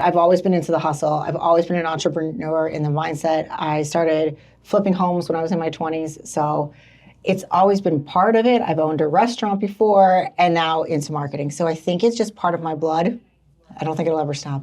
I've always been into the hustle. I've always been an entrepreneur in the mindset. I started flipping homes when I was in my 20s. So it's always been part of it. I've owned a restaurant before and now into marketing. So I think it's just part of my blood. I don't think it'll ever stop.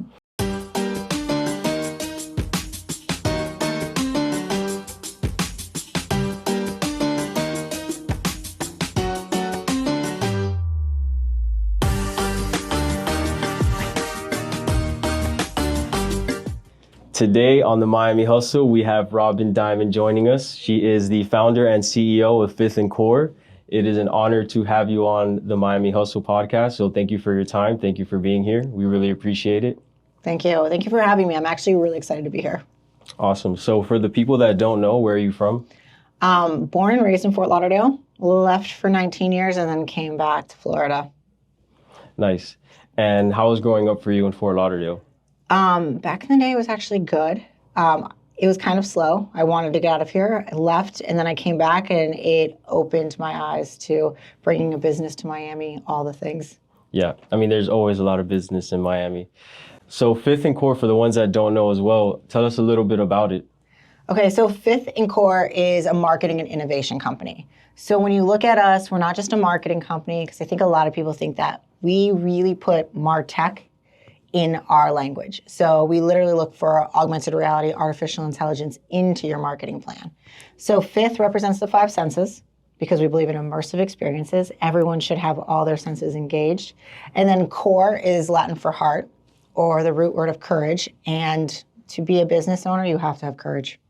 Today on the Miami Hustle, we have Robin Dimond joining us. She is the founder and CEO of Fifth and Core. It is an honor to have you on the Miami Hustle podcast. So thank you for your time. Thank you for being here. We really appreciate it. Thank you. Thank you for having me. I'm actually really excited to be here. Awesome. So for the people that don't know, where are you from? Born and raised in Fort Lauderdale, left for 19 years and then came back to Florida. Nice. And how was growing up for you in Fort Lauderdale? Back in the day, it was actually good. It was kind of slow. I wanted to get out of here. I left, and then I came back, and it opened my eyes to bringing a business to Miami, all the things. Yeah, I mean, there's always a lot of business in Miami. So Fifth and Core, for the ones that don't know as well, tell us a little bit about it. Okay, so Fifth and Core is a marketing and innovation company. So when you look at us, we're not just a marketing company, because I think a lot of people think that. We really put MarTech in our language. So we literally look for augmented reality, artificial intelligence into your marketing plan. So Fifth represents the five senses because we believe in immersive experiences. Everyone should have all their senses engaged. And then Core is Latin for heart, or the root word of courage. And to be a business owner, you have to have courage.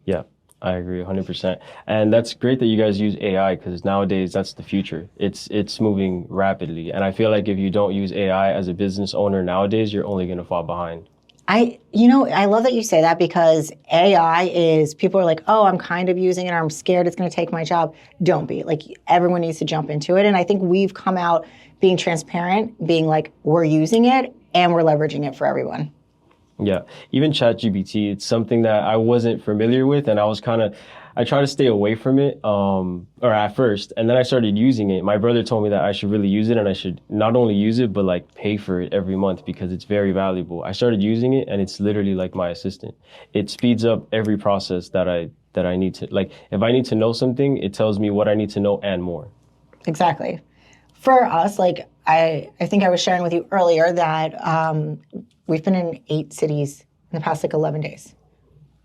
Yeah, I agree 100%. And that's great that you guys use AI because nowadays that's the future. It's moving rapidly. And I feel like if you don't use AI as a business owner nowadays, you're only going to fall behind. I love that you say that because AI is, people are like, oh, I'm kind of using it, or I'm scared it's going to take my job. Don't be. Like, everyone needs to jump into it. And I think we've come out being transparent, being like, we're using it and we're leveraging it for everyone. Yeah, even ChatGPT, it's something that I wasn't familiar with, and I try to stay away from it, or at first, and then I started using it. My brother told me that I should really use it, and I should not only use it, but like pay for it every month because it's very valuable. I started using it, and it's literally like my assistant. It speeds up every process that I need to, like, if I need to know something, it tells me what I need to know and more. Exactly. For us, like, I think I was sharing with you earlier that we've been in 8 cities in the past 11 days.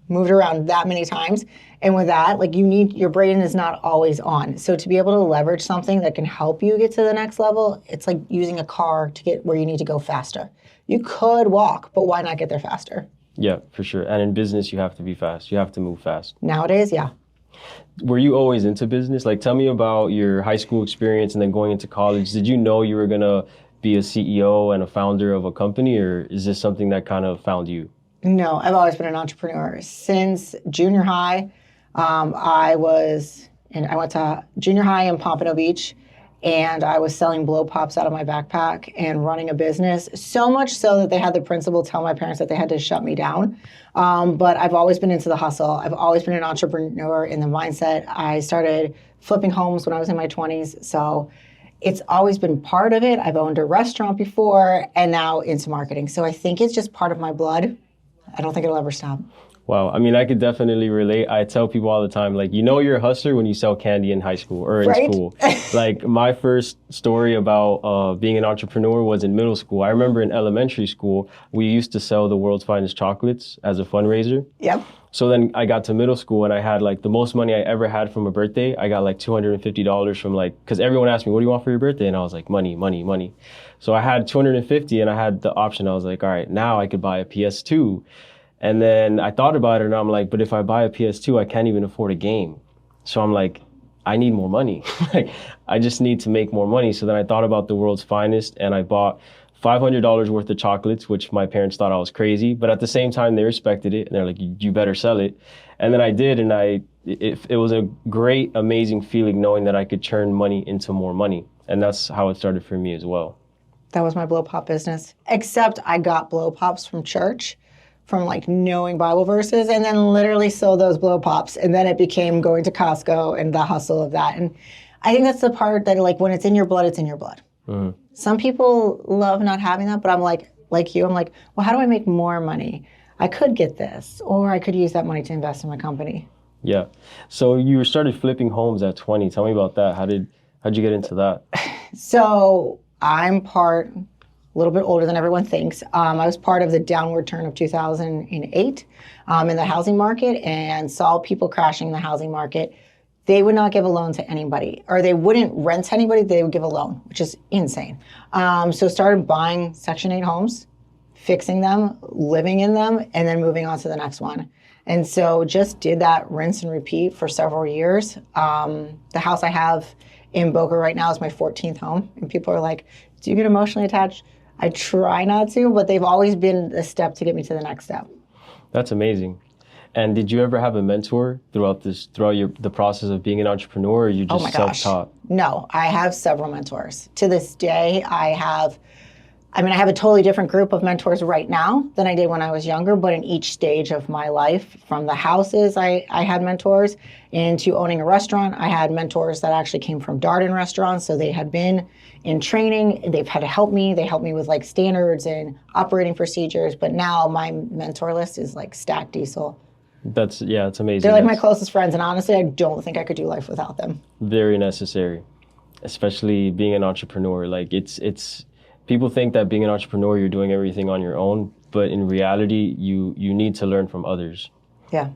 Moved around that many times. And with that, like, your brain is not always on. So to be able to leverage something that can help you get to the next level, it's like using a car to get where you need to go faster. You could walk, but why not get there faster? Yeah, for sure. And in business, you have to be fast. You have to move fast. Nowadays, yeah. Were you always into business? Like, tell me about your high school experience and then going into college. Did you know you were going to be a CEO and a founder of a company, or is this something that kind of found you? No, I've always been an entrepreneur. Since junior high, I went to junior high in Pompano Beach, and I was selling blow pops out of my backpack and running a business, so much so that they had the principal tell my parents that they had to shut me down. But I've always been into the hustle. I've always been an entrepreneur in the mindset. I started flipping homes when I was in my 20s. So it's always been part of it. I've owned a restaurant before and now into marketing. So I think it's just part of my blood. I don't think it'll ever stop. Wow. I mean, I could definitely relate. I tell people all the time, like, you're a hustler when you sell candy in high school or in right? school. Like, my first story about being an entrepreneur was in middle school. I remember in elementary school, we used to sell the world's finest chocolates as a fundraiser. Yep. So then I got to middle school and I had like the most money I ever had from a birthday. I got like $250 from because everyone asked me, what do you want for your birthday? And I was like, money, money, money. So I had $250 and I had the option. I was like, all right, now I could buy a PS2. And then I thought about it and I'm like, but if I buy a PS2, I can't even afford a game. So I'm like, I need more money. Like, I just need to make more money. So then I thought about the world's finest and I bought $500 worth of chocolates, which my parents thought I was crazy. But at the same time, they respected it. And they're like, you better sell it. And then I did. And it was a great, amazing feeling knowing that I could turn money into more money. And that's how it started for me as well. That was my blow pop business. Except I got blow pops from church, from like knowing Bible verses, and then literally sold those blow pops. And then it became going to Costco and the hustle of that. And I think that's the part that, like, when it's in your blood, it's in your blood. Mm-hmm. Some people love not having that, but I'm like, like you, I'm like, well, how do I make more money? I could get this, or I could use that money to invest in my company. Yeah. So you started flipping homes at 20. Tell me about that. How'd you get into that? So I'm a little bit older than everyone thinks. I was part of the downward turn of 2008 in the housing market and saw people crashing the housing market. They would not give a loan to anybody, or they wouldn't rent to anybody. They would give a loan, which is insane. So started buying Section 8 homes, fixing them, living in them, and then moving on to the next one. And so just did that rinse and repeat for several years. The house I have in Boca right now is my 14th home. And people are like, do you get emotionally attached? I try not to, but they've always been a step to get me to the next step. That's amazing. And did you ever have a mentor throughout the process of being an entrepreneur, or you Oh just my gosh. self-taught? No, I have several mentors. To this day, I have a totally different group of mentors right now than I did when I was younger, but in each stage of my life, from the houses, I had mentors, into owning a restaurant, I had mentors that actually came from Darden restaurants, so they had been in training, they've had to help me, they helped me with like standards and operating procedures, but now my mentor list is like stacked diesel. It's amazing. They're like my That's closest friends, and honestly, I don't think I could do life without them. very necessary, especially being an entrepreneur. Like it's people think that being an entrepreneur, you're doing everything on your own, but in reality, you need to learn from others. Yeah.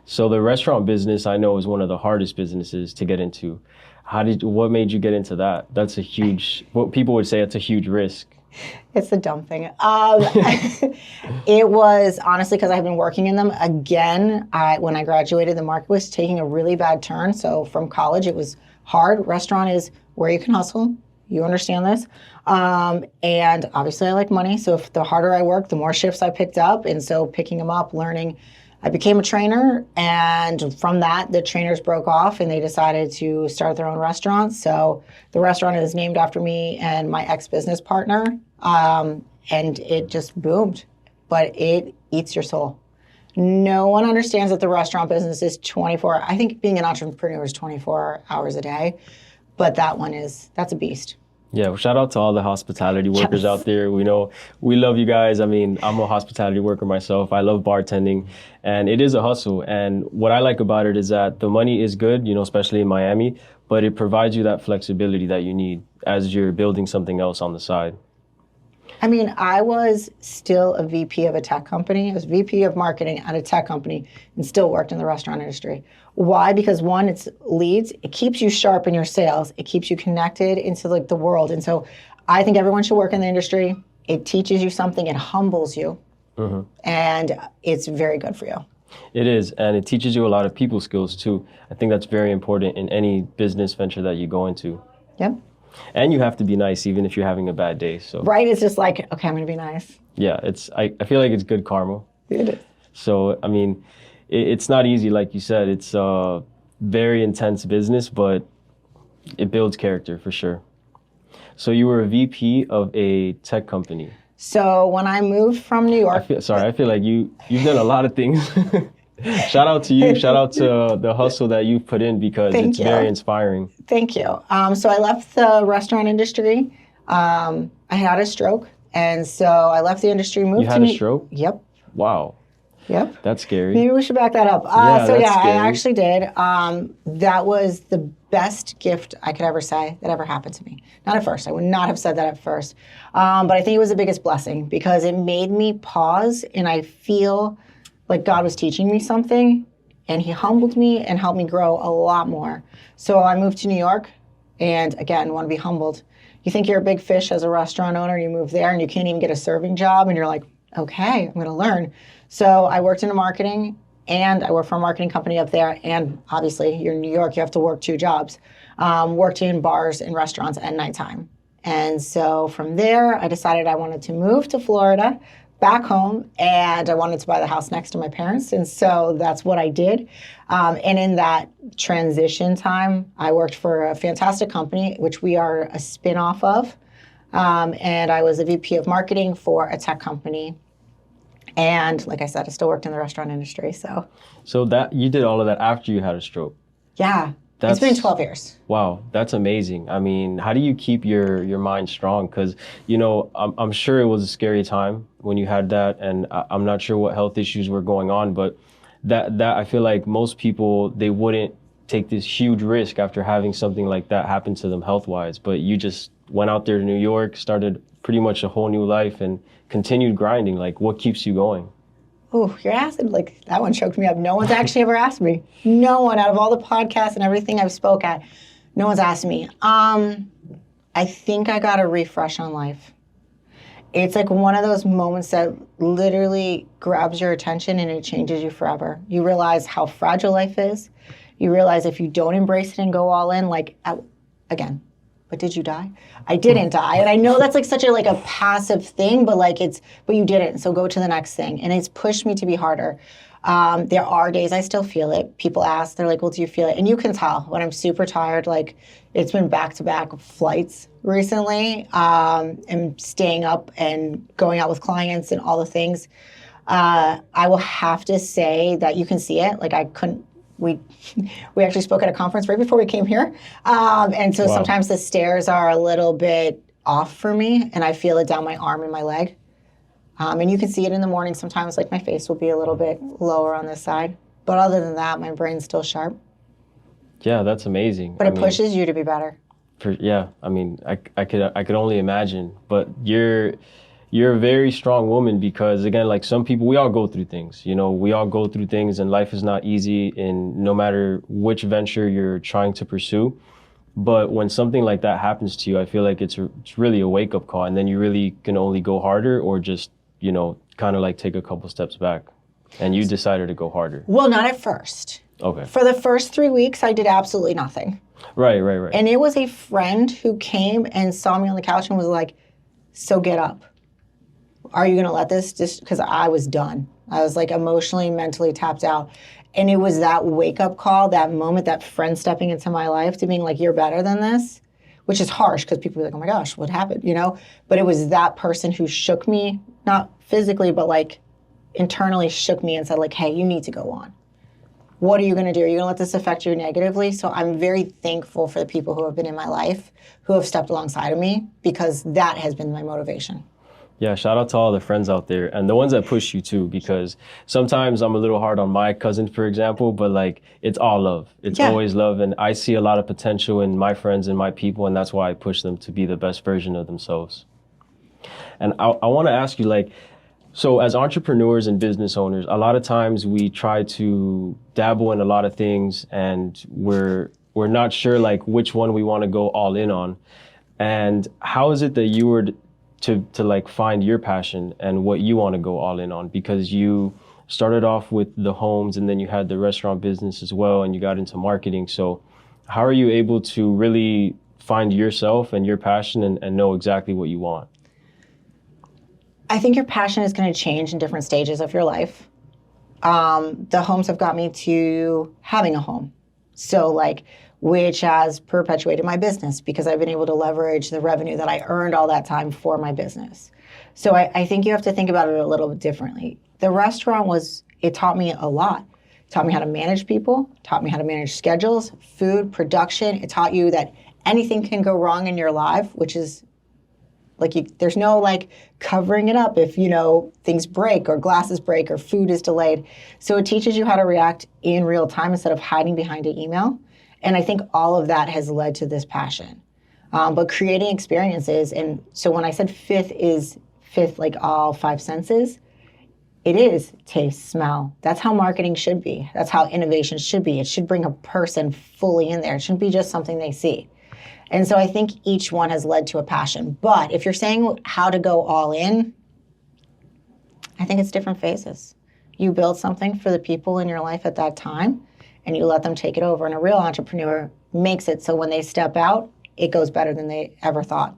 So the restaurant business, I know, is one of the hardest businesses to get into. What made you get into that? That's what people would say, it's a huge risk. It's the dumb thing. It was honestly because I've been working in them. Again, when I graduated, the market was taking a really bad turn. So from college, it was hard. Restaurant is where you can hustle. You understand this. And obviously I like money. So if the harder I worked, the more shifts I picked up. And so picking them up, learning, I became a trainer. And from that, the trainers broke off and they decided to start their own restaurant. So the restaurant is named after me and my ex-business partner. And it just boomed, but it eats your soul. No one understands that the restaurant business is 24. I think being an entrepreneur is 24 hours a day, but that's a beast. Yeah, well, shout out to all the hospitality workers out there. We know we love you guys. I mean, I'm a hospitality worker myself. I love bartending, and it is a hustle. And what I like about it is that the money is good, especially in Miami, but it provides you that flexibility that you need as you're building something else on the side. I mean, I was still a VP of a tech company. I was VP of marketing at a tech company and still worked in the restaurant industry. Why? Because one, it's leads. It keeps you sharp in your sales. It keeps you connected into like the world. And so I think everyone should work in the industry. It teaches you something. It humbles you. Mm-hmm. And it's very good for you. It is. And it teaches you a lot of people skills too. I think that's very important in any business venture that you go into. Yep. And you have to be nice even if you're having a bad day. So right, it's just like, okay, I'm going to be nice. Yeah, I feel like it's good karma. It is. So, I mean, it's not easy, like you said. It's a very intense business, but it builds character for sure. So you were a VP of a tech company. So when I moved from New York... I feel like you've done a lot of things. Shout out to you. Shout out to the hustle that you've put in because it's very inspiring. Thank you. So I left the restaurant industry. I had a stroke. And so I left the industry, moved to... You had a stroke? Yep. Wow. Yep. That's scary. Maybe we should back that up. Scary. I actually did. That was the best gift I could ever say that ever happened to me. Not at first. I would not have said that at first. But I think it was the biggest blessing because it made me pause and I feel like God was teaching me something and he humbled me and helped me grow a lot more. So I moved to New York and again, want to be humbled. You think you're a big fish as a restaurant owner, you move there and you can't even get a serving job and you're like, okay, I'm going to learn. So I worked in marketing and I worked for a marketing company up there. And obviously you're in New York, you have to work 2 jobs. Worked in bars and restaurants at nighttime. And so from there, I decided I wanted to move to Florida, back home, and I wanted to buy the house next to my parents. And so that's what I did. And in that transition time, I worked for a fantastic company, which we are a spin-off of. And I was a VP of marketing for a tech company. And like I said, I still worked in the restaurant industry. So that you did all of that after you had a stroke? Yeah. It's been 12 years. Wow, that's amazing. I mean, how do you keep your mind strong? Because, you know, I'm sure it was a scary time when you had that, and I'm not sure what health issues were going on, but that I feel like most people, they wouldn't take this huge risk after having something like that happen to them health-wise. But you just went out there to New York, started pretty much a whole new life, and continued grinding. Like, what keeps you going? Oh, you're asking, like, that one choked me up. No one's actually ever asked me. No one, out of all the podcasts and everything I've spoke at, no one's asked me. I think I got a refresh on life. It's like one of those moments that literally grabs your attention and it changes you forever. You realize how fragile life is. You realize if you don't embrace it and go all in, like, again, but did you die? I didn't die. And I know that's like such a like a passive thing, but like but you didn't. So go to the next thing. And it's pushed me to be harder. There are days I still feel it. People ask, they're like, well, do you feel it? And you can tell when I'm super tired, like it's been back-to-back flights recently, and staying up and going out with clients and all the things. I will have to say that you can see it. Like we actually spoke at a conference right before we came here. And so sometimes the stairs are a little bit off for me and I feel it down my arm and my leg. And you can see it in the morning. Sometimes like my face will be a little bit lower on this side. But other than that, my brain's still sharp. Yeah, that's amazing. But it pushes you to be better. I mean, I could only imagine. But you're a very strong woman because, again, like some people, we all go through things. You know, we all go through things and life is not easy in no matter which venture you're trying to pursue. But when something like that happens to you, I feel like it's really a wake-up call. And then you really can only go harder or just, you know, kind of like take a couple steps back. And you decided to go harder. Well, not at first. Okay. For the first 3 weeks, I did absolutely nothing. Right. And it was a friend who came and saw me on the couch and was like, so get up. Are you going to let this? Just because I was done. I was like emotionally, mentally tapped out. And it was that wake up call, that moment, that friend stepping into my life to being like, you're better than this, which is harsh because people are like, oh my gosh, what happened? You know, but it was that person who shook me, not physically, but like internally shook me and said like, hey, you need to go on. What are you going to do? Are you going to let this affect you negatively? So I'm very thankful for the people who have been in my life, who have stepped alongside of me, because that has been my motivation. Yeah, shout out to all the friends out there and the ones that push you too, because sometimes I'm a little hard on my cousins, for example, but like it's all love. It's always love. And I see a lot of potential in my friends and my people, and that's why I push them to be the best version of themselves. And I want to ask you, like, so as entrepreneurs and business owners, a lot of times we try to dabble in a lot of things and we're not sure like which one we want to go all in on. And how is it that you were to like find your passion and what you want to go all in on? Because you started off with the homes and then you had the restaurant business as well and you got into marketing. So how are you able to really find yourself and your passion and know exactly what you want? I think your passion is going to change in different stages of your life. The homes have got me to having a home. So like, which has perpetuated my business because I've been able to leverage the revenue that I earned all that time for my business. So I think you have to think about it a little bit differently. The restaurant it taught me a lot. It taught me how to manage people, taught me how to manage schedules, food, production. It taught you that anything can go wrong in your life, which is like there's no like covering it up if, you know, things break or glasses break or food is delayed. So it teaches you how to react in real time instead of hiding behind an email. And I think all of that has led to this passion. But creating experiences, and so when I said fifth, like all five senses, it is taste, smell. That's how marketing should be. That's how innovation should be. It should bring a person fully in there. It shouldn't be just something they see. And so I think each one has led to a passion. But if you're saying how to go all in, I think it's different phases. You build something for the people in your life at that time, and you let them take it over. And a real entrepreneur makes it so when they step out, it goes better than they ever thought.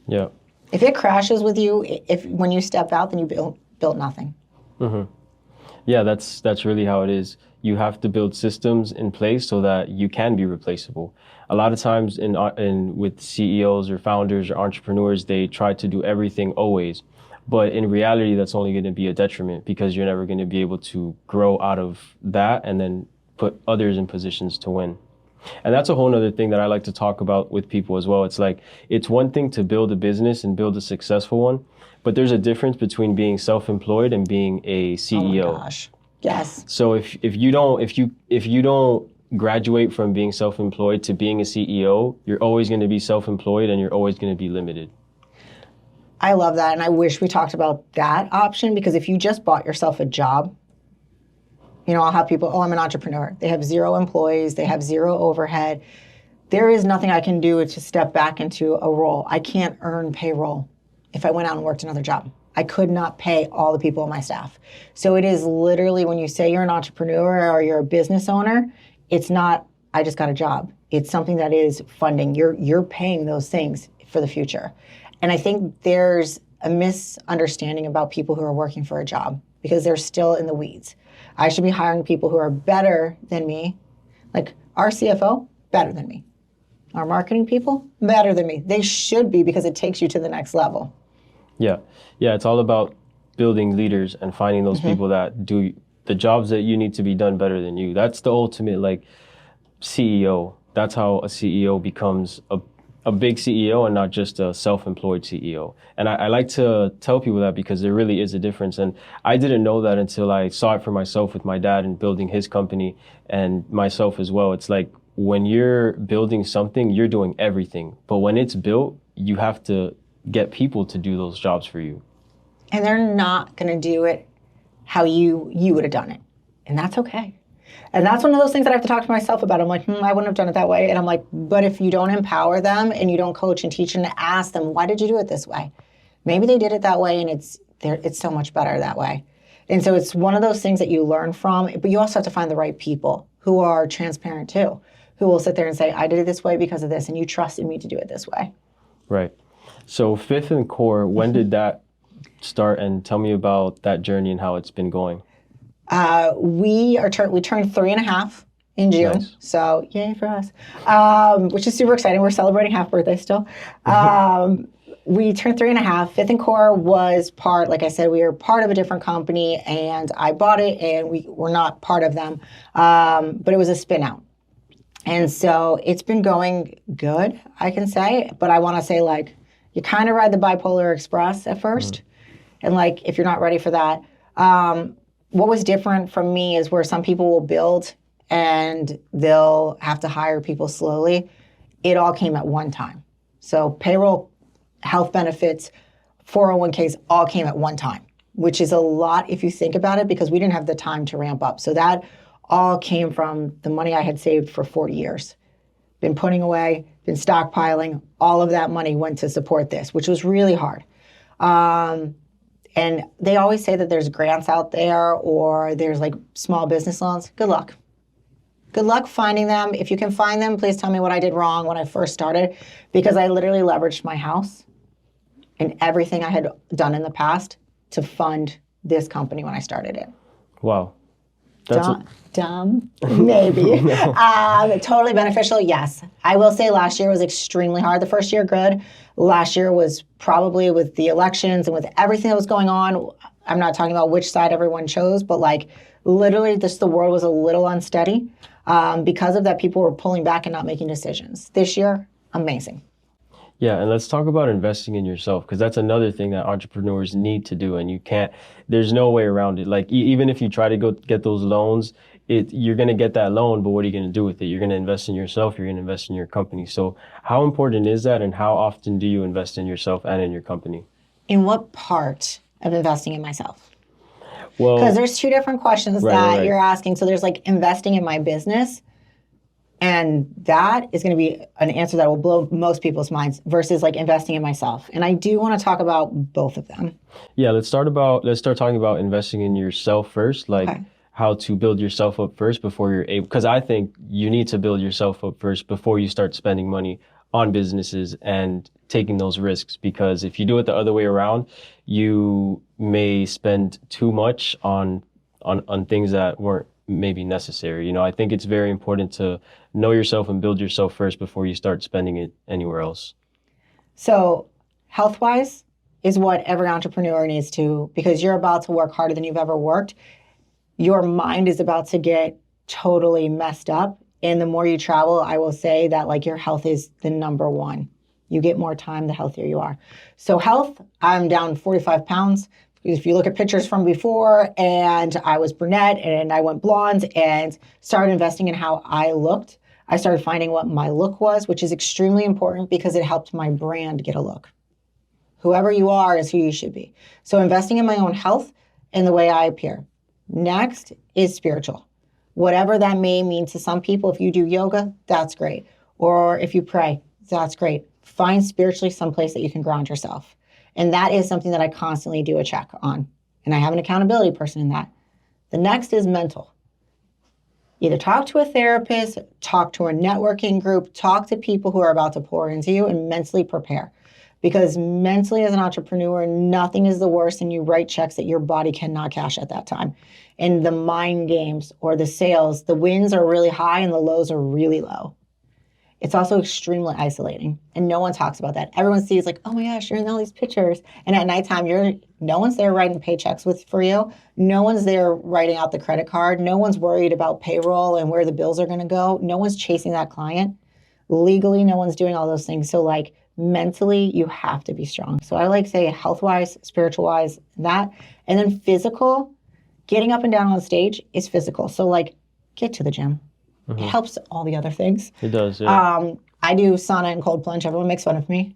Yeah. If it crashes with you, when you step out, then you built nothing. Mm-hmm. Yeah, that's really how it is. You have to build systems in place so that you can be replaceable. A lot of times with CEOs or founders or entrepreneurs, they try to do everything always. But in reality, that's only going to be a detriment because you're never going to be able to grow out of that and then put others in positions to win. And that's a whole nother thing that I like to talk about with people as well. It's like, it's one thing to build a business and build a successful one, but there's a difference between being self-employed and being a CEO. Oh my gosh. Yes. So if you don't graduate from being self-employed to being a CEO, you're always going to be self-employed and you're always going to be limited. I love that. And I wish we talked about that option, because if you just bought yourself a job, you know, I'll have people, oh, I'm an entrepreneur. They have 0 employees. They have 0 overhead. There is nothing I can do to step back into a role. I can't earn payroll if I went out and worked another job. I could not pay all the people on my staff. So it is literally, when you say you're an entrepreneur or you're a business owner, it's not, I just got a job. It's something that is funding. You're paying those things for the future. And I think there's a misunderstanding about people who are working for a job because they're still in the weeds. I should be hiring people who are better than me. Like our CFO, better than me. Our marketing people, better than me. They should be, because it takes you to the next level. Yeah. Yeah, it's all about building leaders and finding those people that do the jobs that you need to be done better than you. That's the ultimate, like, CEO. That's how a CEO becomes a big CEO and not just a self-employed CEO. And I like to tell people that because there really is a difference. And I didn't know that until I saw it for myself with my dad and building his company and myself as well. It's like, when you're building something, you're doing everything. But when it's built, you have to get people to do those jobs for you. And they're not going to do it how you would have done it. And that's okay. And that's one of those things that I have to talk to myself about. I'm like, I wouldn't have done it that way. And I'm like, but if you don't empower them and you don't coach and teach and ask them, why did you do it this way? Maybe they did it that way and it's so much better that way. And so it's one of those things that you learn from, but you also have to find the right people who are transparent too, who will sit there and say, I did it this way because of this, and you trusted me to do it this way. Right. So Fifth and Core, when did that start? And tell me about that journey and how it's been going. We turned 3.5 in June. Nice. So yay for us, which is super exciting. We're celebrating half birthday still. We turned 3.5. Fifth and Core was part, like I said, we were part of a different company, and I bought it, and we were not part of them, but it was a spin out. And so it's been going good, I can say, but I want to say, like, you kind of ride the bipolar express at first. And like, if you're not ready for that, what was different from me is where some people will build and they'll have to hire people slowly. It all came at one time. So payroll, health benefits, 401ks all came at one time, which is a lot if you think about it, because we didn't have the time to ramp up. So that all came from the money I had saved for 40 years. Been putting away, been stockpiling. All of that money went to support this, which was really hard. And they always say that there's grants out there or there's like small business loans. Good luck. Good luck finding them. If you can find them, please tell me what I did wrong when I first started, because I literally leveraged my house and everything I had done in the past to fund this company when I started it. Wow. Dumb, maybe. Totally beneficial, yes. I will say last year was extremely hard. The first year, good. Last year was probably, with the elections and with everything that was going on, I'm not talking about which side everyone chose, but like literally the world was a little unsteady. Because of that, people were pulling back and not making decisions. This year, amazing. Yeah, and let's talk about investing in yourself, because that's another thing that entrepreneurs need to do, and you can't, there's no way around it. Like, even if you try to go get those loans, you're going to get that loan, but what are you going to do with it? You're going to invest in yourself, you're going to invest in your company. So how important is that, and how often do you invest in yourself and in your company? In what part of investing in myself? Well, because there's two different questions that you're asking. So there's like investing in my business, and that is going to be an answer that will blow most people's minds, versus like investing in myself. And I do want to talk about both of them. Yeah, let's start talking about investing in yourself first, like how to build yourself up first before you're able, because I think you need to build yourself up first before you start spending money on businesses and taking those risks. Because if you do it the other way around, you may spend too much on things that weren't maybe necessary. You know, I think it's very important to know yourself and build yourself first before you start spending it anywhere else. So health-wise is what every entrepreneur needs to, because you're about to work harder than you've ever worked. Your mind is about to get totally messed up And the more you travel, I will say that like your health is the number one. You get more time, the healthier you are. So health, I'm down 45 pounds. If you look at pictures from before, and I was brunette and I went blonde and started investing in how I looked, I started finding what my look was, which is extremely important because it helped my brand get a look. Whoever you are is who you should be. So investing in my own health and the way I appear. Next is spiritual. Whatever that may mean to some people. If you do yoga, that's great. Or if you pray, that's great. Find spiritually someplace that you can ground yourself. And that is something that I constantly do a check on. And I have an accountability person in that. The next is mental. Either talk to a therapist, talk to a networking group, talk to people who are about to pour into you, and mentally prepare. Because mentally as an entrepreneur, nothing is the worst than you write checks that your body cannot cash at that time. And the mind games or the sales, the wins are really high and the lows are really low. It's also extremely isolating, and no one talks about that. Everyone sees like, oh my gosh, you're in all these pictures. And at nighttime, no one's there writing paychecks for you. No one's there writing out the credit card. No one's worried about payroll and where the bills are gonna go. No one's chasing that client. Legally, no one's doing all those things. So like mentally, you have to be strong. So I like say health-wise, spiritual-wise, that. And then physical, getting up and down on stage is physical. So like get to the gym. It helps all the other things. It does, yeah. I do sauna and cold plunge. Everyone makes fun of me.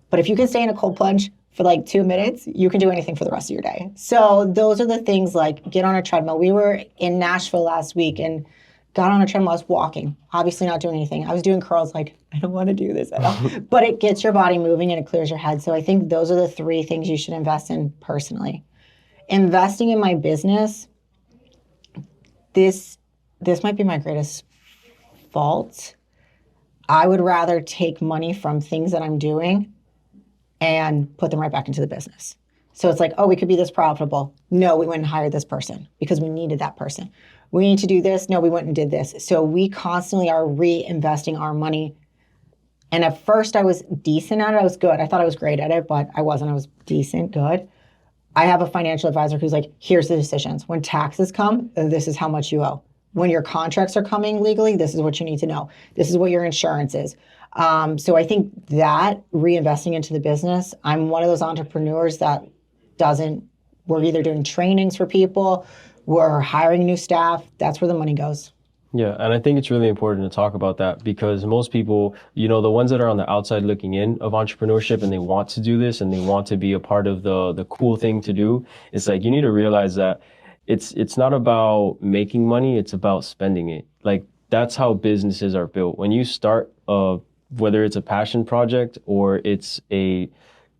But if you can stay in a cold plunge for like 2 minutes, you can do anything for the rest of your day. So those are the things like get on a treadmill. We were in Nashville last week and got on a treadmill. I was walking, obviously not doing anything. I was doing curls like, I don't want to do this at all. But it gets your body moving and it clears your head. So I think those are the 3 things you should invest in personally. Investing in my business, this might be my greatest fault. I would rather take money from things that I'm doing and put them right back into the business. So it's like, oh, we could be this profitable. No, we went and hired this person because we needed that person. We need to do this. No, we went and did this. So we constantly are reinvesting our money. And at first I was decent at it. I was good. I thought I was great at it, but I wasn't. I was decent, good. I have a financial advisor who's like, here's the decisions. When taxes come, this is how much you owe. When your contracts are coming legally, this is what you need to know. This is what your insurance is. So I think that reinvesting into the business, I'm one of those entrepreneurs that we're either doing trainings for people, we're hiring new staff. That's where the money goes. Yeah, and I think it's really important to talk about that because most people, the ones that are on the outside looking in of entrepreneurship and they want to do this and they want to be a part of the cool thing to do, it's like you need to realize that it's not about making money, it's about spending it. Like that's how businesses are built. When you start whether it's a passion project or it's a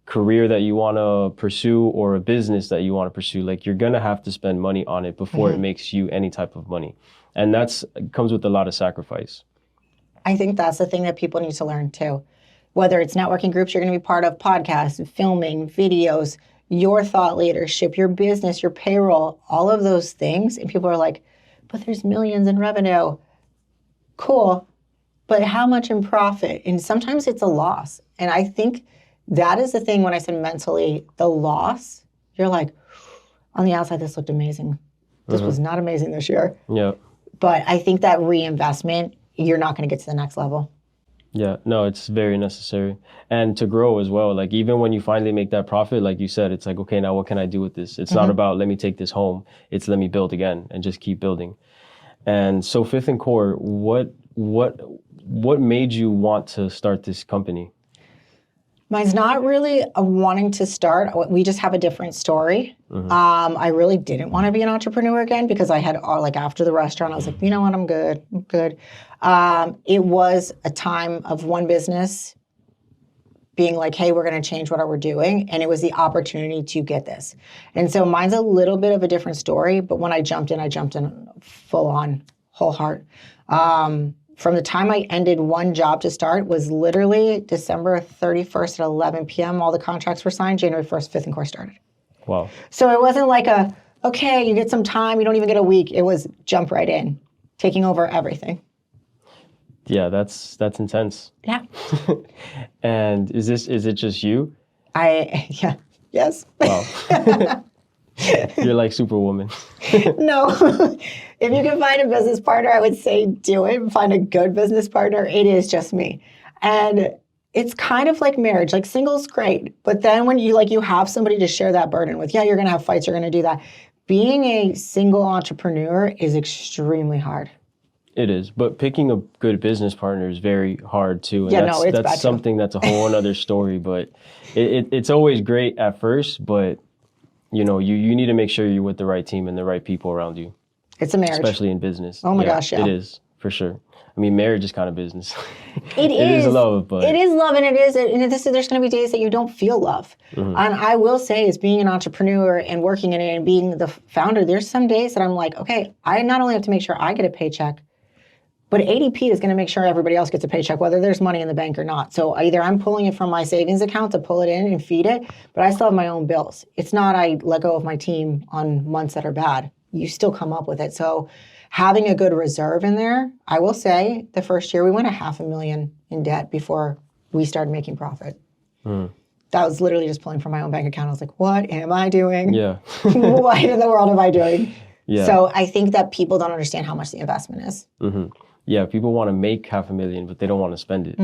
career that you want to pursue or a business that you want to pursue, like you're going to have to spend money on it before it makes you any type of money. And comes with a lot of sacrifice. I think that's the thing that people need to learn too. Whether it's networking groups you're going to be part of, podcasts, filming, videos, your thought leadership, your business, your payroll, all of those things. And people are like, but there's millions in revenue. Cool. But how much in profit? And sometimes it's a loss. And I think that is the thing when I said mentally, the loss, you're like, on the outside, this looked amazing. This was not amazing this year. Yeah. But I think that reinvestment, you're not going to get to the next level. Yeah, no, it's very necessary. And to grow as well, like even when you finally make that profit, like you said, it's like, okay, now what can I do with this? It's not about let me take this home. It's let me build again and just keep building. And so Fifth and Core, what made you want to start this company? Mine's not really a wanting to start. We just have a different story. I really didn't want to be an entrepreneur again because I had, like after the restaurant, I was like, you know what, I'm good. It was a time of one business being like, hey, we're going to change what we're doing. And it was the opportunity to get this. And so mine's a little bit of a different story. But when I jumped in full on, whole heart. From the time I ended one job to start was literally December 31st at 11 p.m. All the contracts were signed. January 1st, Fifth and Core started. Wow. So it wasn't like okay, you get some time, you don't even get a week. It was jump right in, taking over everything. Yeah, that's intense. Yeah. And is it just you? Yes. Wow. You're like Superwoman. No. If you can find a business partner, I would say do it. Find a good business partner. It is just me. And it's kind of like marriage. Like single's great. But then when you have somebody to share that burden with, yeah, you're going to have fights. You're going to do that. Being a single entrepreneur is extremely hard. It is, but picking a good business partner is very hard too. And it's that's bad something that's a whole other story. But it's always great at first, but you need to make sure you're with the right team and the right people around you. It's a marriage. Especially in business. Oh my gosh, yeah. It is, for sure. I mean, marriage is kind of business. It is love, but it is love, and there's going to be days that you don't feel love. And I will say, as being an entrepreneur and working in it and being the founder, there's some days that I'm like, okay, I not only have to make sure I get a paycheck, but ADP is going to make sure everybody else gets a paycheck, whether there's money in the bank or not. So either I'm pulling it from my savings account to pull it in and feed it, but I still have my own bills. It's not I let go of my team on months that are bad. You still come up with it. So having a good reserve in there, I will say the first year we went $500,000 in debt before we started making profit. That was literally just pulling from my own bank account. I was like, what am I doing? Yeah. What in the world am I doing? Yeah. So I think that people don't understand how much the investment is. Yeah, people want to make $500,000, but they don't want to spend it.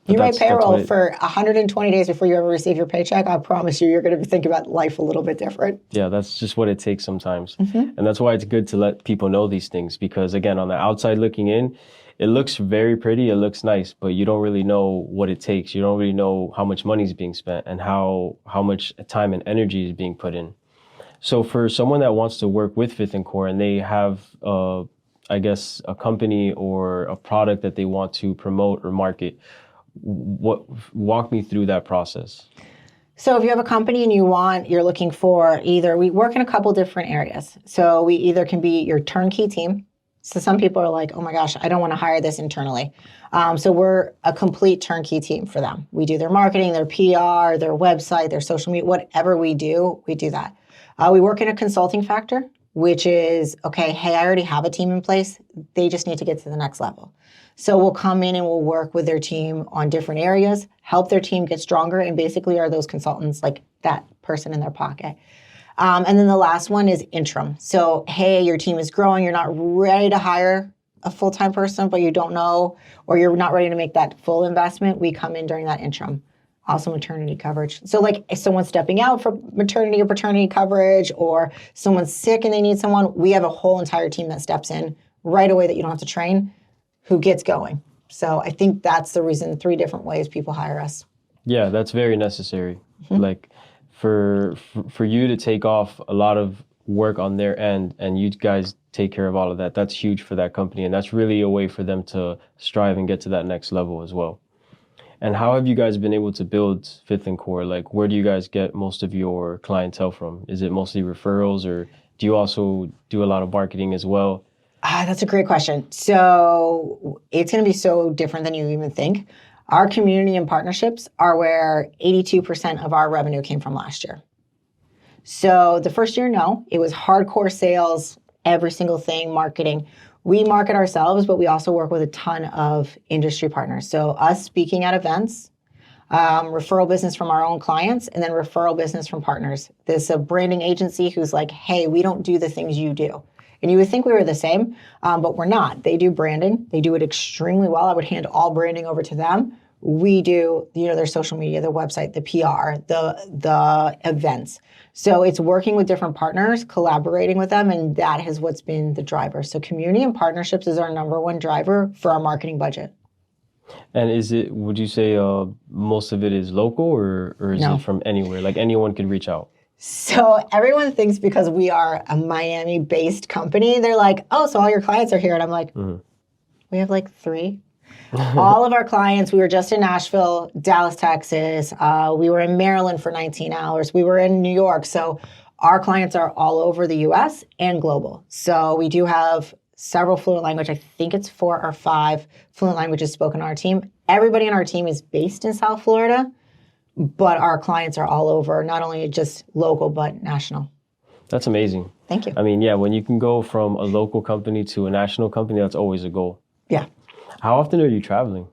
You write payroll for 120 days before you ever receive your paycheck. I promise you're going to be thinking about life a little bit different. Yeah, that's just what it takes sometimes. And that's why it's good to let people know these things because, again, on the outside looking in, it looks very pretty, it looks nice, but you don't really know what it takes. You don't really know how much money is being spent and how much time and energy is being put in. So for someone that wants to work with Fifth and Core and they have, I guess, a company or a product that they want to promote or market, walk me through that process. So if you have a company and you're looking for we work in a couple different areas. So we either can be your turnkey team. So some people are like, oh my gosh, I don't want to hire this internally. So we're a complete turnkey team for them. We do their marketing, their PR, their website, their social media, whatever we do that. We work in a consulting factor, which is, okay, hey, I already have a team in place. They just need to get to the next level. So we'll come in and we'll work with their team on different areas, help their team get stronger, and basically are those consultants like that person in their pocket. And then the last one is interim. So, hey, your team is growing. You're not ready to hire a full-time person, but you don't know, or you're not ready to make that full investment. We come in during that interim. Also maternity coverage. So like if someone's stepping out for maternity or paternity coverage, or someone's sick and they need someone, we have a whole entire team that steps in right away that you don't have to train, who gets going. So I think that's the reason, 3 different ways people hire us. Yeah, that's very necessary. Like for you to take off a lot of work on their end and you guys take care of all of that, that's huge for that company. And that's really a way for them to strive and get to that next level as well. And how have you guys been able to build Fifth and Core? Like, where do you guys get most of your clientele from? Is it mostly referrals, or do you also do a lot of marketing as well? That's a great question. So it's going to be so different than you even think. Our community and partnerships are where 82% of our revenue came from last year. So the first year, no, it was hardcore sales, every single thing, marketing. We market ourselves, but we also work with a ton of industry partners. So us speaking at events, referral business from our own clients, and then referral business from partners. There's a branding agency who's like, hey, we don't do the things you do. And you would think we were the same, but we're not. They do branding. They do it extremely well. I would hand all branding over to them. We do, their social media, their website, the PR, the events. So it's working with different partners, collaborating with them, and that is what's been the driver. So community and partnerships is our number one driver for our marketing budget. And would you say most of it is local or is it from anywhere? Like anyone could reach out? So everyone thinks because we are a Miami-based company, they're like, oh, so all your clients are here. And I'm like, we have like 3. All of our clients, we were just in Nashville, Dallas, Texas. We were in Maryland for 19 hours. We were in New York. So our clients are all over the US and global. So we do have several fluent language. I think it's 4 or 5 fluent languages spoken on our team. Everybody on our team is based in South Florida, but our clients are all over, not only just local, but national. That's amazing. Thank you. I mean, yeah, when you can go from a local company to a national company, that's always a goal. Yeah. How often are you traveling?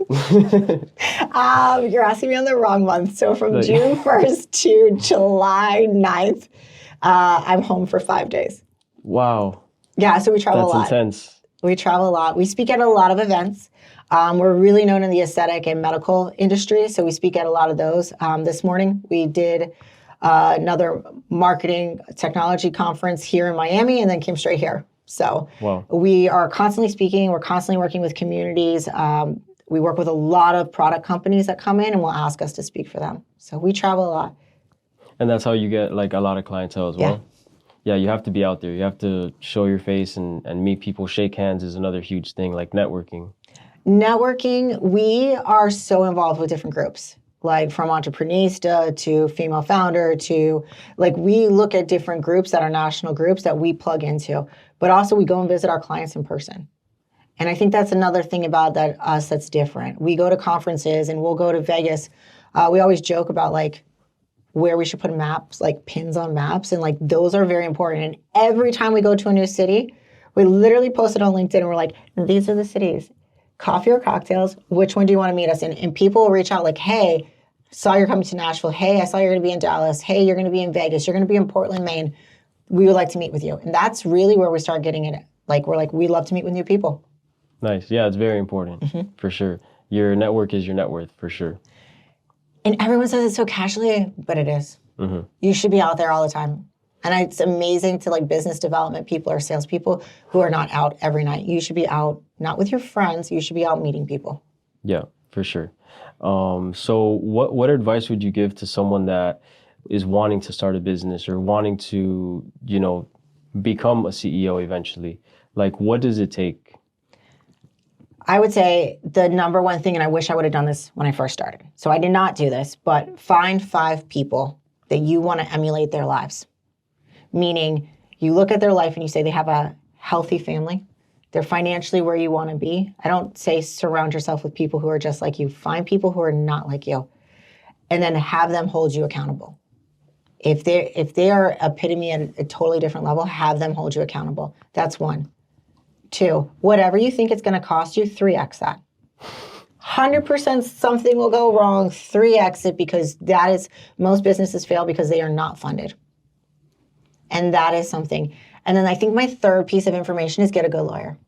You're asking me on the wrong month. So from June 1st to July 9th, I'm home for 5 days. Wow. Yeah, so we travel a lot. That's intense. We travel a lot. We speak at a lot of events. We're really known in the aesthetic and medical industry, so we speak at a lot of those. This morning, we did another marketing technology conference here in Miami and then came straight here. So we are constantly speaking. We're constantly working with communities. We work with a lot of product companies that come in and will ask us to speak for them. So we travel a lot. And that's how you get like a lot of clientele as well? Yeah, you have to be out there. You have to show your face and meet people. Shake hands is another huge thing, like networking. Networking, we are so involved with different groups, like from Entrepreneurista to Female Founder to, like, we look at different groups that are national groups that we plug into, but also we go and visit our clients in person. And I think that's another thing about us that's different. We go to conferences and we'll go to Vegas. We always joke about like where we should put maps, like pins on maps, and like those are very important. And every time we go to a new city, we literally post it on LinkedIn and we're like, these are the cities. Coffee or cocktails, which one do you want to meet us in? And people will reach out like, hey, saw you're coming to Nashville. Hey, I saw you're going to be in Dallas. Hey, you're going to be in Vegas. You're going to be in Portland, Maine. We would like to meet with you. And that's really where we start getting it. Like, we're like, we love to meet with new people. Nice. Yeah, it's very important, for sure. Your network is your net worth, for sure. And everyone says it so casually, but it is. You should be out there all the time. And it's amazing to like business development people or salespeople who are not out every night. You should be out, not with your friends, you should be out meeting people. Yeah, for sure. So what advice would you give to someone that is wanting to start a business or wanting to, you know, become a CEO eventually? Like, what does it take? I would say the number one thing, and I wish I would have done this when I first started. So I did not do this, but find 5 people that you want to emulate their lives. Meaning you look at their life and you say they have a healthy family. They're financially where you want to be. I don't say surround yourself with people who are just like you. Find people who are not like you. And then have them hold you accountable. If they are epitome at a totally different level, have them hold you accountable. That's 1. 2, whatever you think it's going to cost you, 3x that. 100% something will go wrong, 3x it, because that is, most businesses fail because they are not funded. And that is something. And then I think my third piece of information is get a good lawyer.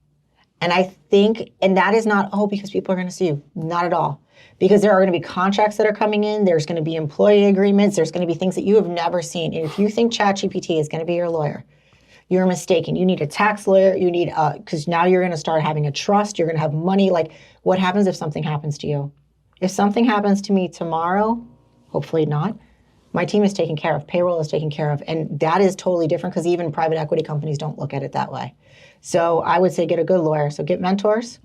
And I think, and that is not, because people are going to sue you. Not at all. Because there are going to be contracts that are coming in. There's going to be employee agreements. There's going to be things that you have never seen. And if you think ChatGPT is going to be your lawyer, you're mistaken. You need a tax lawyer. You need, because now you're going to start having a trust. You're going to have money. Like, what happens if something happens to you? If something happens to me tomorrow, hopefully not, my team is taken care of. Payroll is taken care of. And that is totally different because even private equity companies don't look at it that way. So I would say get a good lawyer. So get mentors,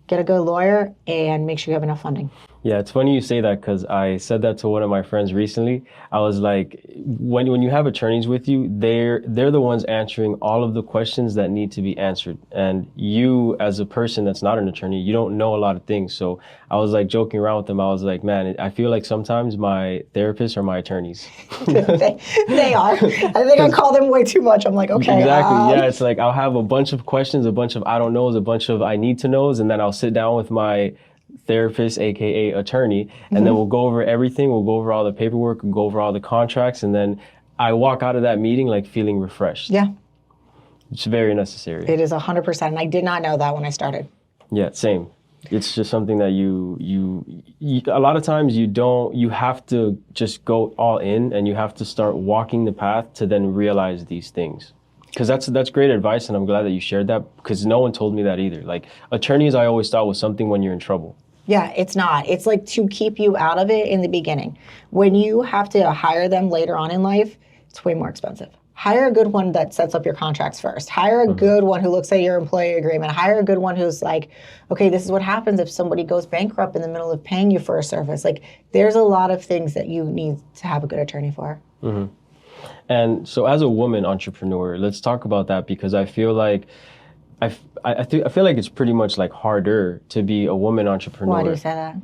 get a good lawyer, and make sure you have enough funding. Yeah, it's funny you say that because I said that to one of my friends recently. I was like, when you have attorneys with you, they're the ones answering all of the questions that need to be answered. And you, as a person that's not an attorney, you don't know a lot of things. So I was like joking around with them. I was like, man, I feel like sometimes my therapists are my attorneys. they are. I think I call them way too much. I'm like, okay. Exactly. Yeah, it's like I'll have a bunch of questions, a bunch of I don't knows, a bunch of I need to knows, and then I'll sit down with my therapist, aka attorney, and then we'll go over everything. We'll go over all the paperwork, we'll go over all the contracts, and then I walk out of that meeting like feeling refreshed. Yeah. It's very necessary. It is 100%. And I did not know that when I started. Yeah, same. It's just something that you a lot of times you have to just go all in and you have to start walking the path to then realize these things. Because that's great advice, and I'm glad that you shared that because no one told me that either. Like, attorneys I always thought was something when you're in trouble. Yeah, it's not. It's like to keep you out of it in the beginning. When you have to hire them later on in life, it's way more expensive. Hire a good one that sets up your contracts first. Hire a good one who looks at your employee agreement. Hire a good one who's like, okay, this is what happens if somebody goes bankrupt in the middle of paying you for a service. Like, there's a lot of things that you need to have a good attorney for. Mm-hmm. And so as a woman entrepreneur, let's talk about that because I feel like I feel like it's pretty much like harder to be a woman entrepreneur. Why do you say that?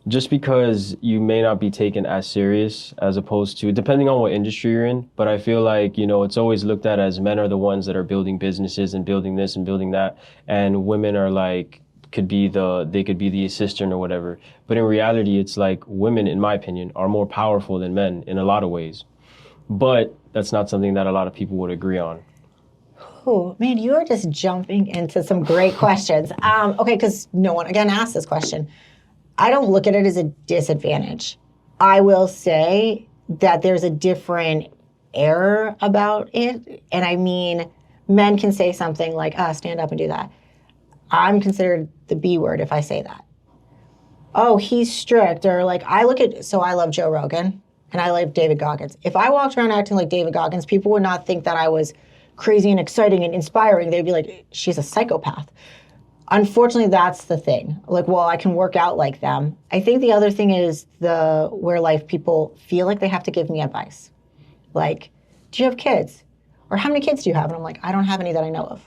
Just because you may not be taken as serious as opposed to, depending on what industry you're in. But I feel like, you know, it's always looked at as men are the ones that are building businesses and building this and building that. And women are like, they could be the assistant or whatever. But in reality, it's like women, in my opinion, are more powerful than men in a lot of ways. But that's not something that a lot of people would agree on. Oh, man, you are just jumping into some great questions. Okay, because no one, again, asked this question. I don't look at it as a disadvantage. I will say that there's a different air about it. And I mean, men can say something like, stand up and do that. I'm considered the B word if I say that. Oh, he's strict. Or like, so I love Joe Rogan and I love David Goggins. If I walked around acting like David Goggins, people would not think that I was crazy and exciting and inspiring. They'd be like, she's a psychopath. Unfortunately, that's the thing. Like, well, I can work out like them. I think the other thing is where life people feel like they have to give me advice. Like, do you have kids? Or how many kids do you have? And I'm like, I don't have any that I know of.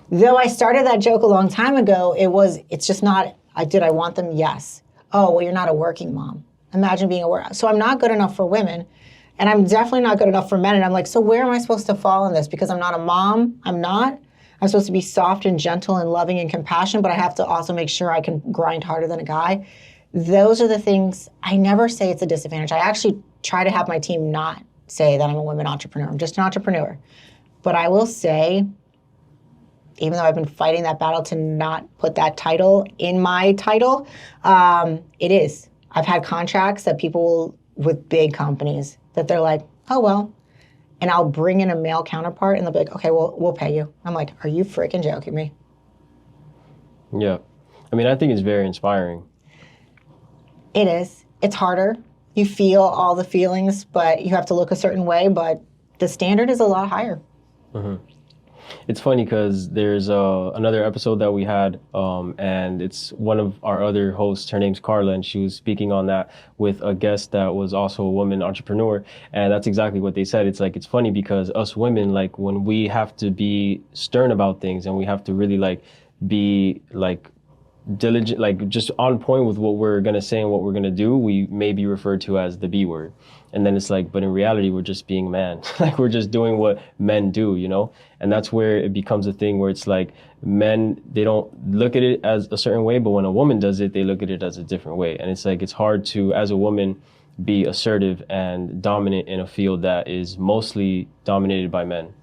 Though I started that joke a long time ago, it's just not, did I want them? Yes. Oh, well, you're not a working mom. Imagine being a worker. So I'm not good enough for women. And I'm definitely not good enough for men. And I'm like, so where am I supposed to fall in this? Because I'm not a mom. I'm not. I'm supposed to be soft and gentle and loving and compassionate, but I have to also make sure I can grind harder than a guy. Those are the things. I never say it's a disadvantage. I actually try to have my team not say that I'm a women entrepreneur. I'm just an entrepreneur. But I will say, even though I've been fighting that battle to not put that title in my title, it is. I've had contracts that people with big companies that they're like, oh, well, and I'll bring in a male counterpart and they'll be like, okay, well, we'll pay you. I'm like, are you freaking joking me? Yeah. I mean, I think it's very inspiring. It is. It's harder. You feel all the feelings, but you have to look a certain way, but the standard is a lot higher. Mm-hmm. It's funny because there's another episode that we had, and it's one of our other hosts. Her name's Carla, and she was speaking on that with a guest that was also a woman entrepreneur. And that's exactly what they said. It's like, it's funny because us women, like when we have to be stern about things and we have to really like be like diligent, like just on point with what we're going to say and what we're going to do, we may be referred to as the B word. And then it's like, but in reality, we're just being man. Like we're just doing what men do, you know? And that's where it becomes a thing where it's like men, they don't look at it as a certain way, but when a woman does it, they look at it as a different way. And it's like, it's hard to, as a woman, be assertive and dominant in a field that is mostly dominated by men.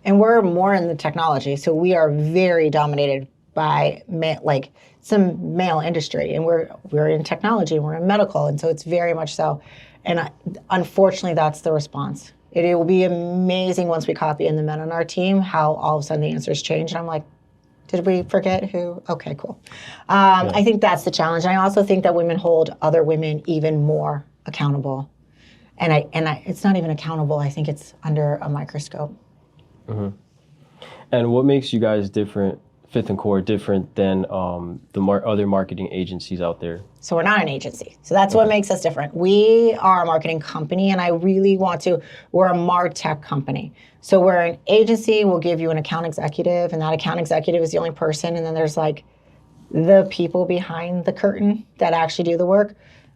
And we're more in the technology. So we are very dominated by like some male industry. And we're in technology and we're in medical. And so it's very much so. And unfortunately, that's the response. It will be amazing once we copy in the men on our team, how all of a sudden the answers change. And I'm like, did we forget who? Okay, cool. Yeah. I think that's the challenge. And I also think that women hold other women even more accountable. And it's not even accountable. I think it's under a microscope. Mm-hmm. And what makes you guys different, Fifth and Core, different than other marketing agencies out there? So we're not an agency. So that's what makes us different. We are a marketing company, and we're a MarTech company. So we're an agency, we'll give you an account executive, and that account executive is the only person, and then there's like the people behind the curtain that actually do the work.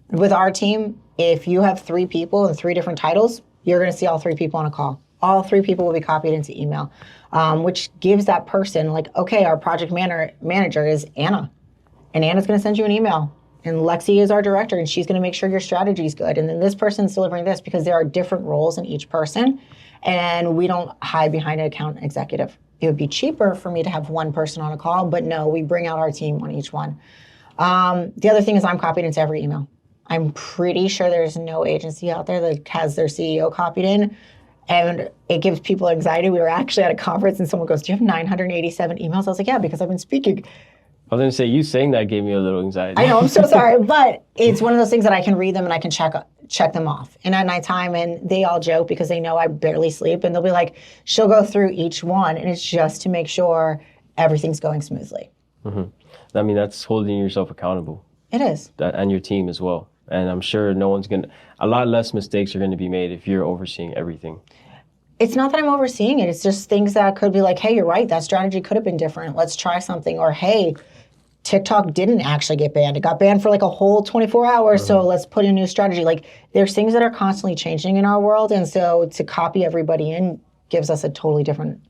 With our team, if you have 3 people and 3 different titles, you're gonna see all 3 people on a call. All 3 people will be copied into email, which gives that person like, okay, our project manager is Anna, and Anna's gonna send you an email. And Lexi is our director, and she's going to make sure your strategy is good. And then this person's delivering this, because there are different roles in each person. And we don't hide behind an account executive. It would be cheaper for me to have one person on a call, but no, we bring out our team on each one. The other thing is I'm copied into every email. I'm pretty sure there's no agency out there that has their CEO copied in. And it gives people anxiety. We were actually at a conference and someone goes, do you have 987 emails? I was like, yeah, because I've been speaking. I was going to say, you saying that gave me a little anxiety. I know, I'm so sorry, but it's one of those things that I can read them and I can check them off. And at nighttime, and they all joke because they know I barely sleep, and they'll be like, she'll go through each one, and it's just to make sure everything's going smoothly. Mm-hmm. I mean, that's holding yourself accountable. It is. And your team as well. And I'm sure a lot less mistakes are going to be made if you're overseeing everything. It's not that I'm overseeing it. It's just things that could be like, hey, you're right. That strategy could have been different. Let's try something. Or, hey, TikTok didn't actually get banned. It got banned for like a whole 24 hours. Mm-hmm. So let's put in a new strategy. Like there's things that are constantly changing in our world. And so to copy everybody in gives us a totally different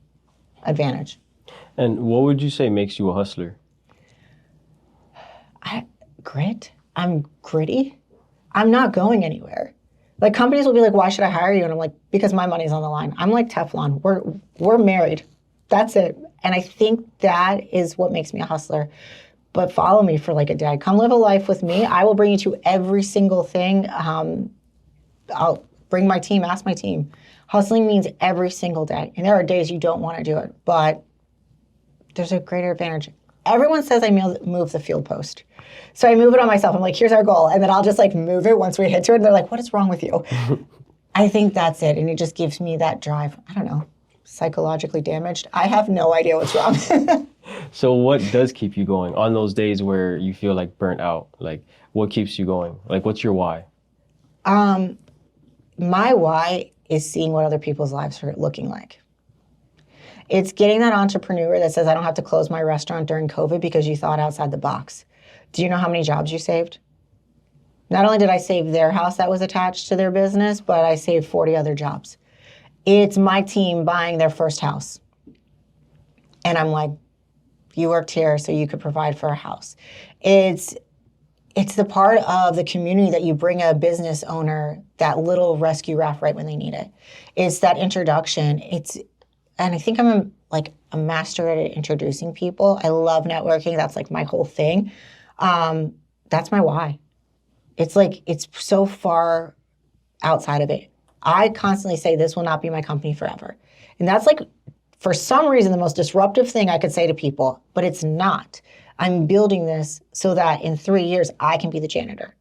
advantage. And what would you say makes you a hustler? Grit. I'm gritty. I'm not going anywhere. Like companies will be like, why should I hire you? And I'm like, because my money's on the line. I'm like Teflon. We're married. That's it. And I think that is what makes me a hustler. But follow me for like a day. Come live a life with me. I will bring you to every single thing. I'll bring my team, ask my team. Hustling means every single day. And there are days you don't want to do it, but there's a greater advantage. Everyone says I move the field post. So I move it on myself. I'm like, here's our goal. And then I'll just like move it once we hit to it. And they're like, what is wrong with you? I think that's it. And it just gives me that drive. I don't know, psychologically damaged. I have no idea what's wrong. So what does keep you going on those days where you feel like burnt out? Like what keeps you going? Like what's your why? My why is seeing what other people's lives are looking like. It's getting that entrepreneur that says, I don't have to close my restaurant during COVID because you thought outside the box. Do you know how many jobs you saved? Not only did I save their house that was attached to their business, but I saved 40 other jobs. It's my team buying their first house. And I'm like, you worked here so you could provide for a house. It's the part of the community that you bring a business owner that little rescue raft right when they need it. It's that introduction. And I think I'm a master at introducing people. I love networking. That's like my whole thing. That's my why. It's like, it's so far outside of it. I constantly say this will not be my company forever. And that's like, for some reason, the most disruptive thing I could say to people, but it's not. I'm building this so that in 3 years, I can be the janitor.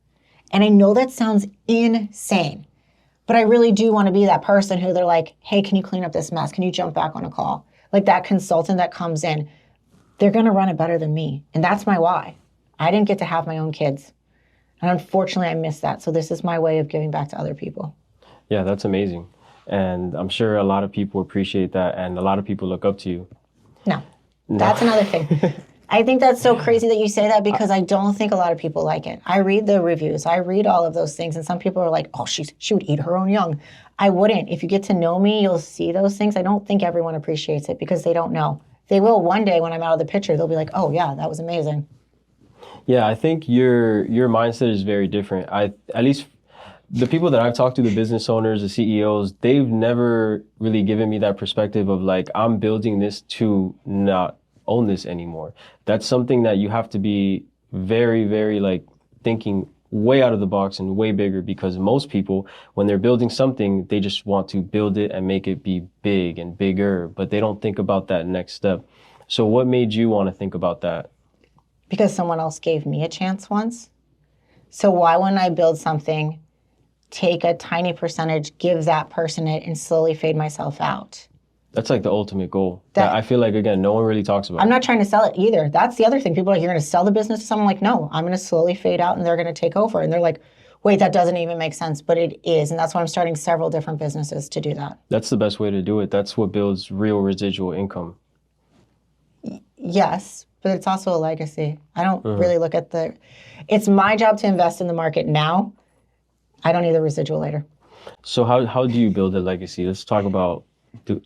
And I know that sounds insane, but I really do want to be that person who they're like, hey, can you clean up this mess? Can you jump back on a call? Like that consultant that comes in, they're going to run it better than me. And that's my why. I didn't get to have my own kids. And unfortunately, I missed that. So this is my way of giving back to other people. Yeah, that's amazing. And I'm sure a lot of people appreciate that and a lot of people look up to you. No, that's another thing. I think that's so crazy that you say that because I don't think a lot of people like it. I read the reviews. I read all of those things. And some people are like, oh, she would eat her own young. I wouldn't. If you get to know me, you'll see those things. I don't think everyone appreciates it because they don't know. They will one day when I'm out of the picture. They'll be like, oh, yeah, that was amazing. Yeah, I think your mindset is very different. At least the people that I've talked to, the business owners, the CEOs, they've never really given me that perspective of like, I'm building this to not own this anymore. That's something that you have to be very, very like thinking way out of the box and way bigger because most people, when they're building something, they just want to build it and make it be big and bigger, but they don't think about that next step. So what made you want to think about that? Because someone else gave me a chance once. So why wouldn't I build something, take a tiny percentage, give that person it, and slowly fade myself out? That's like the ultimate goal. That I feel like, again, no one really talks about. I'm not trying to sell it either. That's the other thing. People are like, you're going to sell the business to someone? Like, no, I'm going to slowly fade out and they're going to take over. And they're like, wait, that doesn't even make sense. But it is. And that's why I'm starting several different businesses to do that. That's the best way to do it. That's what builds real residual income. Yes, but it's also a legacy. I don't really look at it's my job to invest in the market now. I don't need the residual later. So how do you build a legacy? Let's talk about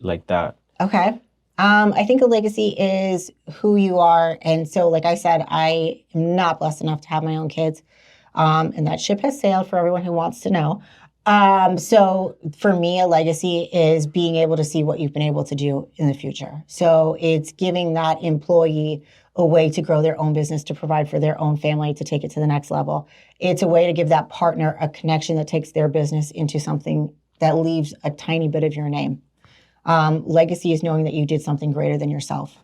like that. Okay. I think a legacy is who you are. And so, like I said, I am not blessed enough to have my own kids. And that ship has sailed for everyone who wants to know. So for me, a legacy is being able to see what you've been able to do in the future. So it's giving that employee a way to grow their own business, to provide for their own family, to take it to the next level. It's a way to give that partner a connection that takes their business into something that leaves a tiny bit of your name. Legacy is knowing that you did something greater than yourself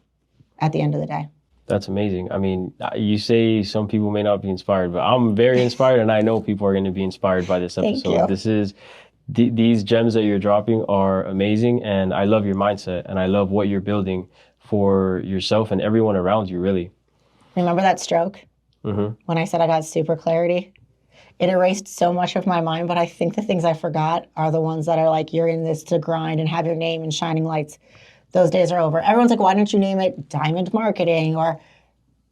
at the end of the day. That's amazing. I mean, you say some people may not be inspired, but I'm very inspired, and I know people are going to be inspired by this episode. Thank you. These gems that you're dropping are amazing, and I love your mindset, and I love what you're building for yourself and everyone around you, really. Remember that stroke? When I said I got super clarity? It erased so much of my mind, but I think the things I forgot are the ones that are like, you're in this to grind and have your name in shining lights. Those days are over. Everyone's like, why didn't you name it Diamond Marketing? Or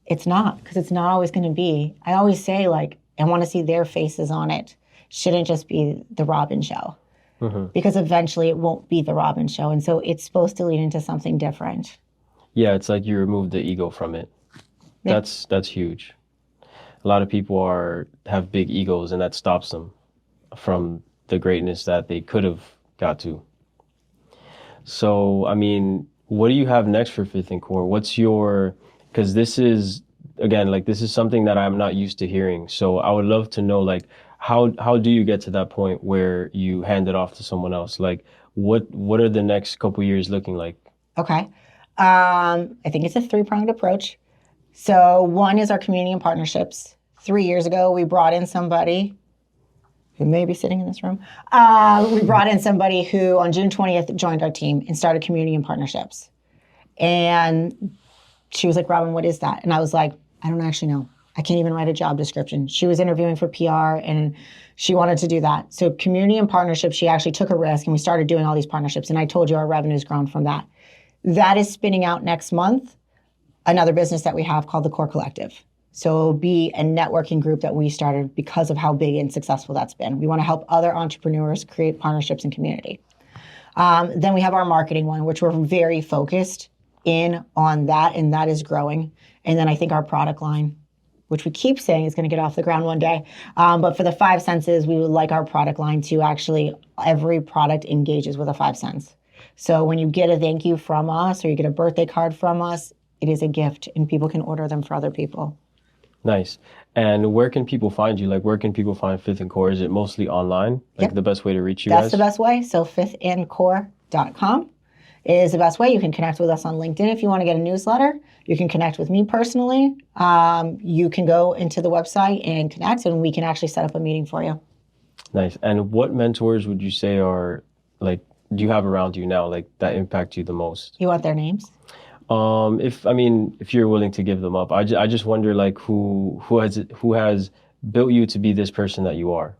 it's not, because it's not always going to be. I always say, like, I want to see their faces on it. Shouldn't just be the Robin show. Because eventually it won't be the Robin show. And so it's supposed to lead into something different. Yeah, it's like you remove the ego from it. Yeah. That's huge. A lot of people have big egos, and that stops them from the greatness that they could have got to. So, I mean, what do you have next for Fifth and Core? Because this is, again, like this is something that I'm not used to hearing. So I would love to know, like, how do you get to that point where you hand it off to someone else? Like, what are the next couple years looking like? Okay. I think it's a three-pronged approach. So one is our community and partnerships. 3 years ago, we brought in somebody who may be sitting in this room. We brought in somebody who on June 20th joined our team and started community and partnerships. And she was like, Robin, what is that? And I was like, I don't actually know. I can't even write a job description. She was interviewing for PR and she wanted to do that. So community and partnerships, she actually took a risk and we started doing all these partnerships. And I told you our revenue's grown from that. That is spinning out next month, another business that we have called the Core Collective. So it'll be a networking group that we started because of how big and successful that's been. We want to help other entrepreneurs create partnerships and community. Then we have our marketing one, which we're very focused in on that, and that is growing. And then I think our product line, which we keep saying is going to get off the ground one day. But for the 5 senses, we would like our product line to actually, every product engages with a 5 cents. So when you get a thank you from us or you get a birthday card from us, it is a gift and people can order them for other people. Nice. And where can people find you? Like, where can people find Fifth and Core? Is it mostly online? Like the best way to reach you guys? That's the best way. So fifthandcore.com is the best way. You can connect with us on LinkedIn if you want to get a newsletter. You can connect with me personally. You can go into the website and connect, and we can actually set up a meeting for you. Nice. And what mentors would you say are, like, do you have around you now, like, that impact you the most? You want their names? If you're willing to give them up, I just wonder, like, who has built you to be this person that you are?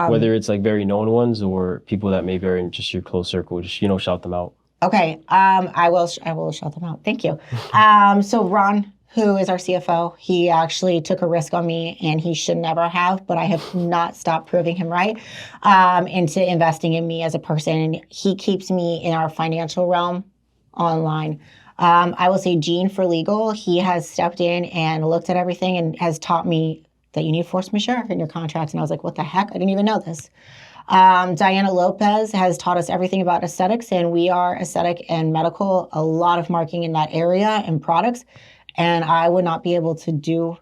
Whether it's like very known ones or people that maybe are in just your close circle, just, shout them out. Okay. I will shout them out. Thank you. So Ron, who is our CFO, he actually took a risk on me and he should never have, but I have not stopped proving him right, into investing in me as a person. And he keeps me in our financial realm online. I will say Gene for legal, he has stepped in and looked at everything and has taught me that you need force majeure in your contracts. And I was like, what the heck? I didn't even know this. Diana Lopez has taught us everything about aesthetics, and we are aesthetic and medical, a lot of marketing in that area and products. And I would not be able to do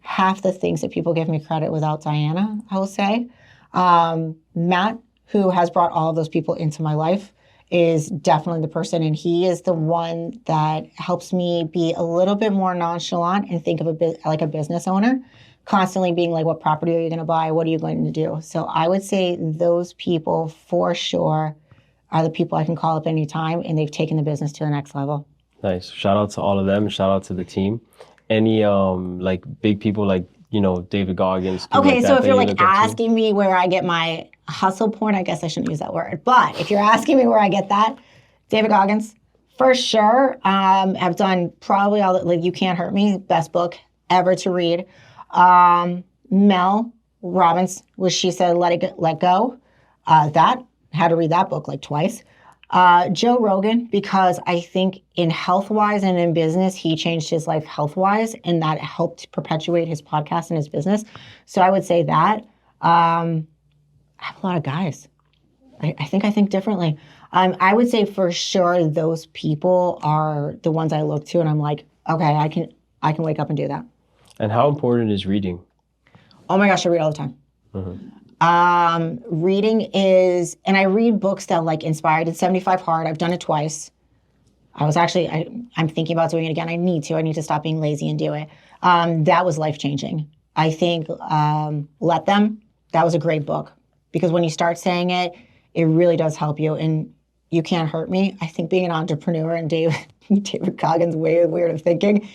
half the things that people give me credit without Diana, I will say. Matt, who has brought all of those people into my life, is definitely the person, and he is the one that helps me be a little bit more nonchalant and think of like a business owner, constantly being like, what property are you going to buy? What are you going to do? So I would say those people for sure are the people I can call up anytime, and they've taken the business to the next level. Nice. Shout out to all of them. Shout out to the team. Any like big people like, David Goggins? Okay, so if you're like asking me where I get my hustle porn, I guess I shouldn't use that word. But if you're asking me where I get that, David Goggins, for sure. I've done probably all like You Can't Hurt Me, best book ever to read. Mel Robbins, which she said, let go. That had to read that book like twice. Joe Rogan, because I think in health-wise and in business, he changed his life health-wise, and that helped perpetuate his podcast and his business. So I would say that. I have a lot of guys. I think differently. I would say for sure those people are the ones I look to, and I'm like, okay, I can wake up and do that. And how important is reading? Oh my gosh, I read all the time. Mm-hmm. Reading is, and I read books that like inspired. It's 75 Hard. I've done it twice. I was actually, I'm thinking about doing it again. I need to stop being lazy and do it. That was life-changing. I think Let Them, that was a great book. Because when you start saying it, it really does help you. And You Can't Hurt Me, I think being an entrepreneur and David Goggins' way of weird of thinking,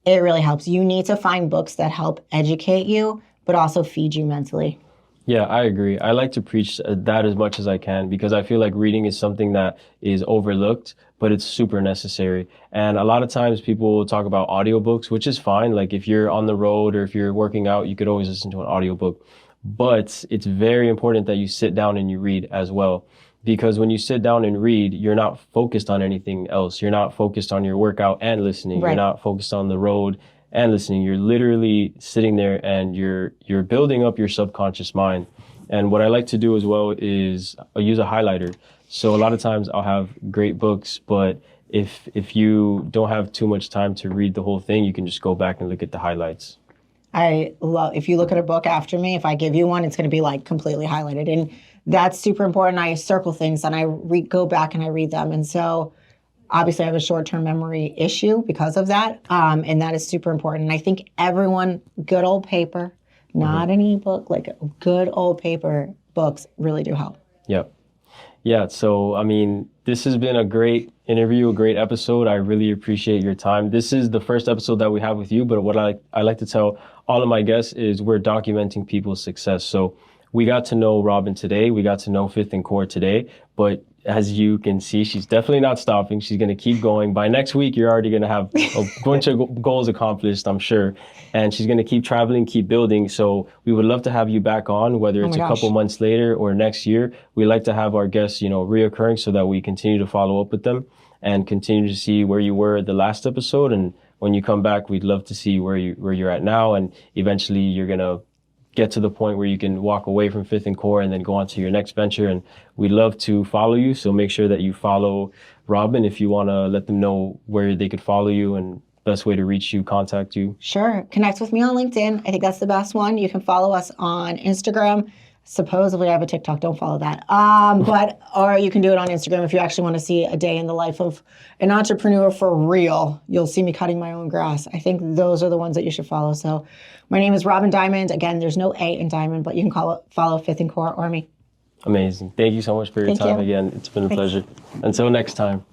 it really helps. You need to find books that help educate you, but also feed you mentally. Yeah, I agree. I like to preach that as much as I can because I feel like reading is something that is overlooked, but it's super necessary. And a lot of times people talk about audiobooks, which is fine. Like if you're on the road or if you're working out, you could always listen to an audiobook. But it's very important that you sit down and you read as well. Because when you sit down and read, you're not focused on anything else. You're not focused on your workout and listening. Right. You're not focused on the road and listening. You're literally sitting there and you're building up your subconscious mind. And what I like to do as well is I'll use a highlighter. So a lot of times I'll have great books, but if you don't have too much time to read the whole thing, you can just go back and look at the highlights. I love, if you look at a book after me, if I give you one, it's going to be like completely highlighted. And that's super important. I circle things and I go back and I read them. And so obviously I have a short-term memory issue because of that. And that is super important. And I think everyone, good old paper, not an ebook, like good old paper books really do help. Yep. Yeah. So, I mean, this has been a great interview, a great episode. I really appreciate your time. This is the first episode that we have with you, but what I like to tell all of my guests is we're documenting people's success. So we got to know Robin today. We got to know Fifth and Core today, but as you can see, she's definitely not stopping. She's going to keep going. By next week, you're already going to have a bunch of goals accomplished, I'm sure. And she's going to keep traveling, keep building. So we would love to have you back on, whether it's a couple months later or next year. We like to have our guests, reoccurring so that we continue to follow up with them and continue to see where you were the last episode. And when you come back, we'd love to see where you're at now. And eventually you're going to get to the point where you can walk away from Fifth and Core and then go on to your next venture. And we'd love to follow you. So make sure that you follow Robin if you want to let them know where they could follow you and best way to reach you, contact you. Sure. Connect with me on LinkedIn. I think that's the best one. You can follow us on Instagram. Supposedly I have a TikTok. Don't follow that. Or you can do it on Instagram if you actually want to see a day in the life of an entrepreneur for real. You'll see me cutting my own grass. I think those are the ones that you should follow. So my name is Robin Dimond. Again, there's no A in Diamond, but you can follow Fifth and Core or me. Amazing. Thank you so much for your time again. It's been a pleasure. Until next time.